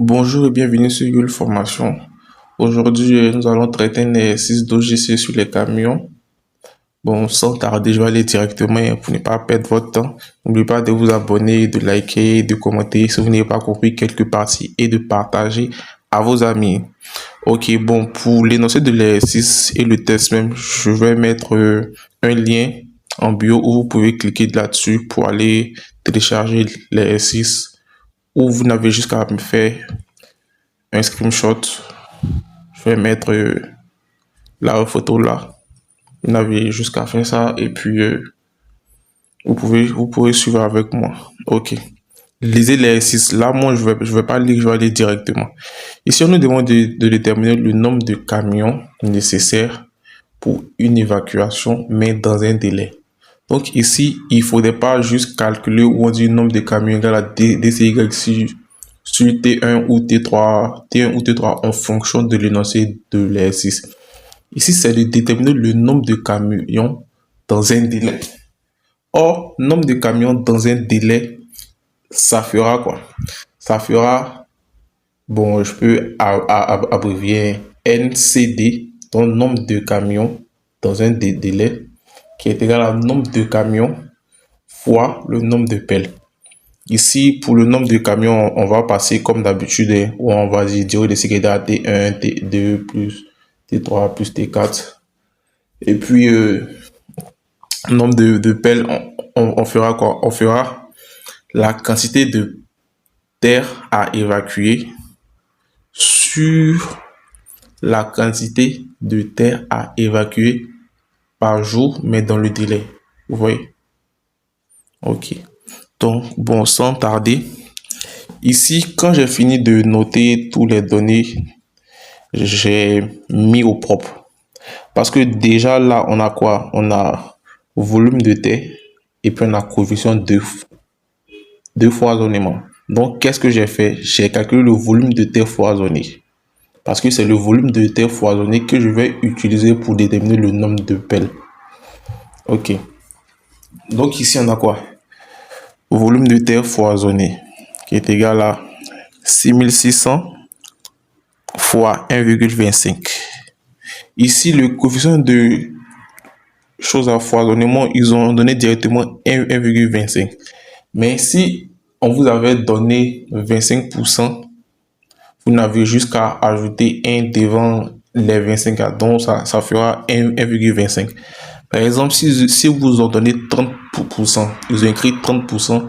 Bonjour et bienvenue sur Yule Formation. Aujourd'hui, nous allons traiter un exercice d'OGC sur les camions. Bon, sans tarder, je vais aller directement pour ne pas perdre votre temps. N'oubliez pas de vous abonner, de liker, de commenter si vous n'avez pas compris quelques parties et de partager à vos amis. Ok, bon, pour l'énoncé de l'exercice et le test même, je vais mettre un lien en bio où vous pouvez cliquer là-dessus pour aller télécharger l'exercice ou vous n'avez juste qu'à me faire un screenshot. Je vais mettre la photo là. Vous n'avez jusqu'à faire ça et puis vous pouvez suivre avec moi. Ok. Lisez l'exercice. Là, moi, je vais pas lire, je vais aller directement. Ici, on nous demande de déterminer le nombre de camions nécessaires pour une évacuation, mais dans un délai. Donc ici, il ne faudrait pas juste calculer où on dit le nombre de camions égal à DCY sur T1 ou T3 en fonction de l'énoncé de l'exercice. Ici, c'est de déterminer le nombre de camions dans un délai. Or, nombre de camions dans un délai, ça fera quoi? Ça fera, bon, je peux abrévier NCD, donc nombre de camions dans un délai, qui est égal à nombre de camions fois le nombre de pelles. Ici, pour le nombre de camions, on va passer comme d'habitude, où on va dire de sécurité à T1, T2, plus T3, plus T4. Et puis, nombre de pelles, on fera quoi? On fera la quantité de terre à évacuer sur la quantité de terre à évacuer par jour, mais dans le délai. Vous voyez? Ok. Donc, bon, sans tarder, ici, quand j'ai fini de noter toutes les données, j'ai mis au propre. Parce que déjà là, on a quoi? On a volume de terre et puis on a coefficient de foisonnement. Donc, qu'est-ce que j'ai fait? J'ai calculé le volume de terre foisonné. Parce que c'est le volume de terre foisonné que je vais utiliser pour déterminer le nombre de pelles. Ok. Donc, ici, on a quoi? Volume de terre foisonné qui est égal à 6600 fois 1,25. Ici, le coefficient de choses à foisonnement, ils ont donné directement 1,25. Mais si on vous avait donné 25%, vous n'avez juste qu'à ajouter 1 devant les 25, donc ça fera 1,25. Par exemple, si vous en donnez 30%, ils ont écrit 30%,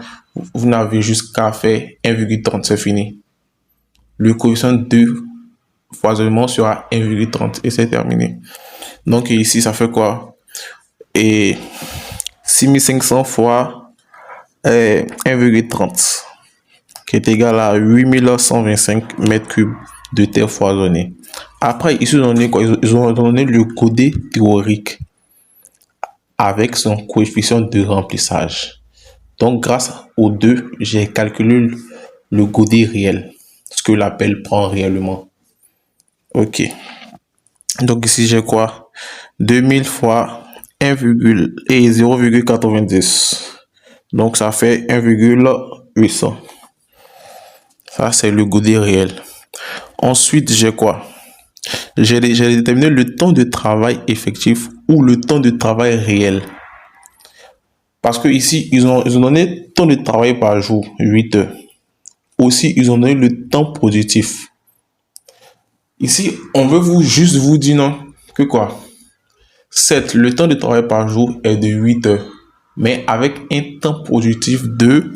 vous n'avez juste qu'à faire 1,30, c'est fini. Le coefficient de foisonnement sera 1,30 et c'est terminé. Donc ici, ça fait quoi? Et 6500 fois 1,30 qui est égal à 8125 mètres cubes de terre foisonnée. Après, ici, ils ont donné quoi? Ils ont donné le codé théorique avec son coefficient de remplissage. Donc, grâce aux deux, j'ai calculé le godé réel, ce que l'appel prend réellement. Ok. Donc ici, j'ai quoi? 2000 fois 1, et 0,90. Donc, ça fait 1,800. Ça, c'est le godé réel. Ensuite, j'ai quoi? J'ai déterminé le temps de travail effectif ou le temps de travail réel. Parce que ici, ils ont donné temps de travail par jour, 8 heures. Aussi, ils ont donné le temps positif. Ici, on veut juste vous dire non, que quoi? Certes, le temps de travail par jour est de 8 heures, mais avec un temps positif de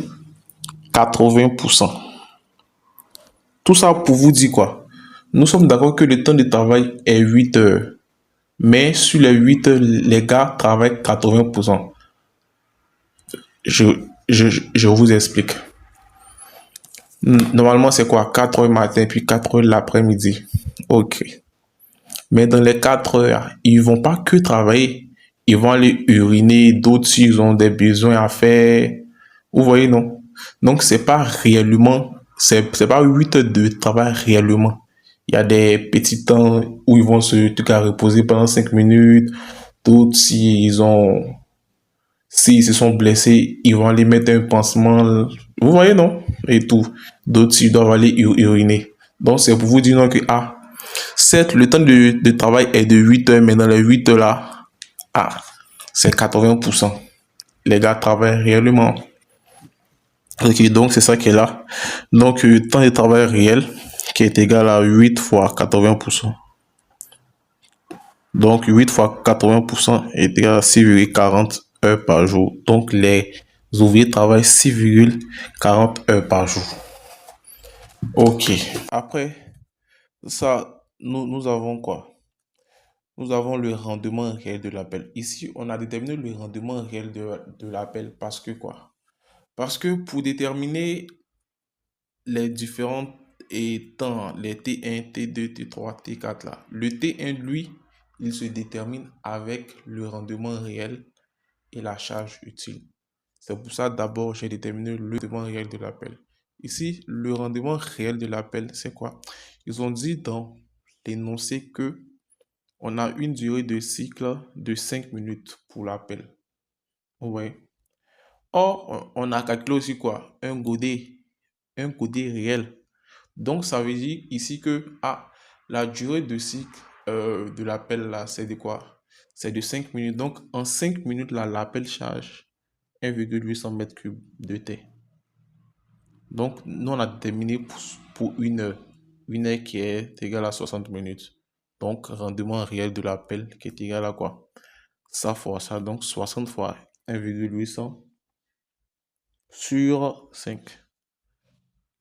80%. Tout ça pour vous dire quoi? Nous sommes d'accord que le temps de travail est 8 heures, mais sur les 8 heures, les gars travaillent 80%. Je vous explique. Normalement, c'est quoi? 4 heures matin, puis 4 heures l'après-midi. Ok. Mais dans les 4 heures, ils vont pas que travailler. Ils vont aller uriner, d'autres s'ils ont des besoins à faire. Vous voyez, non? Donc, c'est pas réellement, c'est pas 8 heures de travail réellement. Il y a des petits temps où ils vont se reposer pendant 5 minutes. D'autres, s'ils se sont blessés, ils vont aller mettre un pansement. Vous voyez, non? Et tout. D'autres, ils doivent aller uriner. Donc, c'est pour vous dire non que, certes, le temps de travail est de 8 heures, mais dans les 8 heures là, c'est 80%. Les gars travaillent réellement. Ok, donc c'est ça qui est là. Donc, le temps de travail réel qui est égal à 8 fois 80%. Donc, 8 fois 80% est égal à 6,40 heures par jour. Donc, les ouvriers travaillent 6,40 heures par jour. Ok. Après ça, nous avons quoi? Nous avons le rendement réel de l'appel. Ici, on a déterminé le rendement réel de l'appel parce que quoi? Parce que pour déterminer les différents temps, les T1, T2, T3, T4 là, le T1, lui, il se détermine avec le rendement réel et la charge utile. C'est pour ça, d'abord, j'ai déterminé le rendement réel de l'appel. Ici, le rendement réel de l'appel, c'est quoi? Ils ont dit dans l'énoncé que on a une durée de cycle de 5 minutes pour l'appel. Ouais. Or, on a calculé aussi quoi? Un godet réel. Donc, ça veut dire ici que la durée de cycle de l'appel là, c'est de quoi? C'est de 5 minutes. Donc, en 5 minutes, là, l'appel charge 1,800 mètres cubes de thé. Donc, nous, on a déterminé pour une heure qui est égale à 60 minutes. Donc, rendement réel de l'appel qui est égal à quoi? Ça fois ça, donc 60 fois 1,800 sur 5,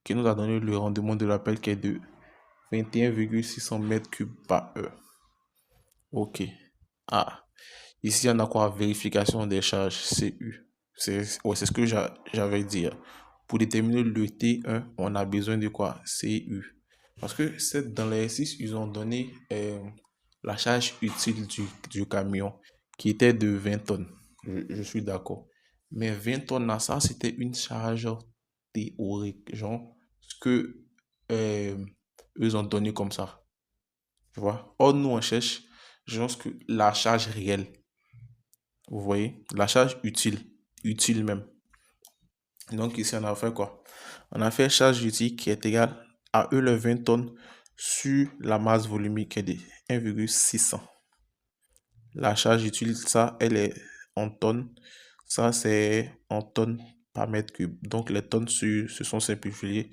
qui nous a donné le rendement de l'appel qui est de 21,600 mètres cubes par heure. Ok. Ici, on a quoi? Vérification des charges CU. C'est ce que j'avais dit. Pour déterminer le T1, on a besoin de quoi? CU. Parce que dans l'exercice, ils ont donné la charge utile du camion qui était de 20 tonnes. Je suis d'accord. Mais 20 tonnes, là, ça, c'était une charge théorique. Genre, ce que eux ont donné comme ça. Tu vois? Or, nous, on cherche, je pense que la charge réelle. Vous voyez? La charge utile. Utile même. Donc, ici, on a fait quoi? On a fait charge utile qui est égale à E le 20 tonnes sur la masse volumique qui est de 1,600. La charge utile, ça, elle est en tonnes. Ça, c'est en tonnes par mètre cube. Donc, les tonnes se sont simplifiées.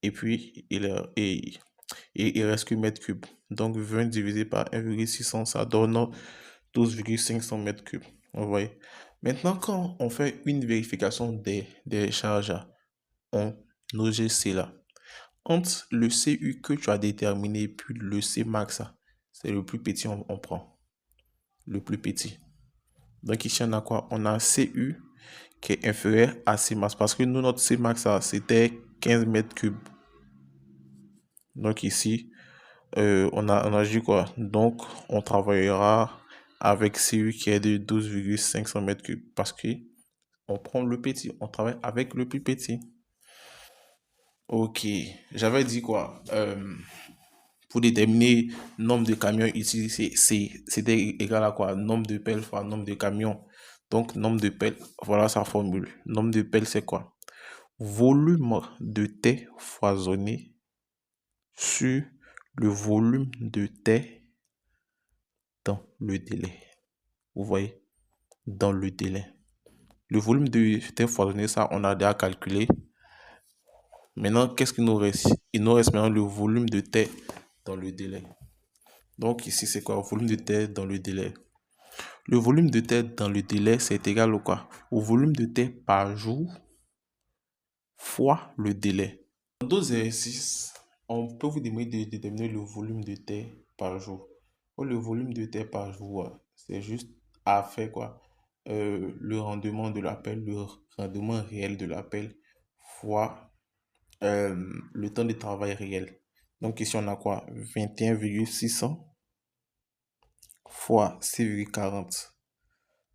Et puis, il reste que mètre cube. Donc, 20 divisé par 1,600, ça donne 12,500 mètres cubes. Vous voyez. Maintenant, quand on fait une vérification des charges en OGC là, entre le CU que tu as déterminé puis le C max, c'est le plus petit, on prend. Le plus petit. Donc ici, on a quoi? On a CU qui est inférieur à C max. Parce que nous, notre C max, c'était 15 mètres cubes. Donc ici, on a dit quoi? Donc, on travaillera avec CU qui est de 12,500 mètres cubes parce que on prend le petit, on travaille avec le plus petit. Ok, j'avais dit quoi? Pour déterminer nombre de camions utilisés, c'était égal à quoi? Nombre de pelles fois nombre de camions. Donc, nombre de pelles, voilà sa formule. Nombre de pelles, c'est quoi? Volume de thé foisonné sur le volume de thé dans le délai. Vous voyez? Dans le délai. Le volume de thé foisonné, ça, on a déjà calculé. Maintenant, qu'est-ce qu'il nous reste? Il nous reste maintenant le volume de thé dans le délai. Donc ici, c'est quoi? Le volume de thé dans le délai. Le volume de thé dans le délai, c'est égal au quoi? Au volume de thé par jour fois le délai. Dans d'autres exercices, on peut vous demander de déterminer le volume de thé par jour. Le volume de thé par jour, c'est juste à faire quoi? Le rendement de l'appel, le rendement réel de l'appel fois le temps de travail réel. Donc ici, on a quoi? 21,600 fois 6,40.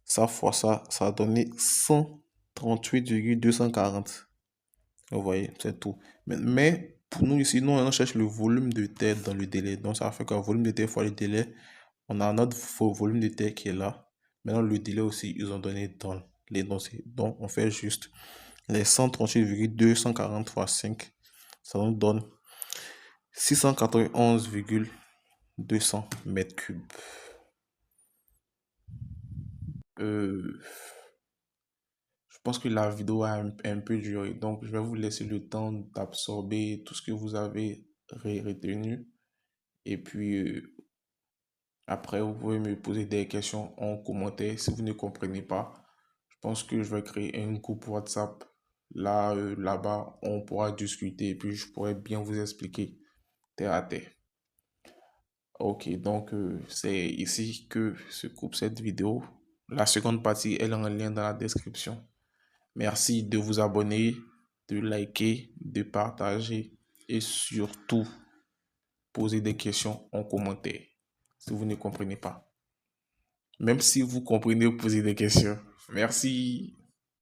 Ça fois ça, ça a donné 138,240. Vous voyez, c'est tout. Mais pour nous ici, nous, on cherche le volume de terre dans le délai. Donc ça fait qu'un volume de terre fois le délai, on a notre volume de terre qui est là. Maintenant, le délai aussi, ils ont donné dans l'énoncé. Donc, on fait juste les 138,240 fois 5. Ça nous donne 691,200 mètres cubes. Je pense que la vidéo a un peu duré, donc je vais vous laisser le temps d'absorber tout ce que vous avez retenu. Et puis, après, vous pouvez me poser des questions en commentaire si vous ne comprenez pas. Je pense que je vais créer un groupe WhatsApp. Là-bas, on pourra discuter et puis je pourrai bien vous expliquer terre à terre. Ok, donc c'est ici que se coupe cette vidéo. La seconde partie est en lien dans la description. Merci de vous abonner, de liker, de partager et surtout poser des questions en commentaire si vous ne comprenez pas. Même si vous comprenez, posez des questions. Merci.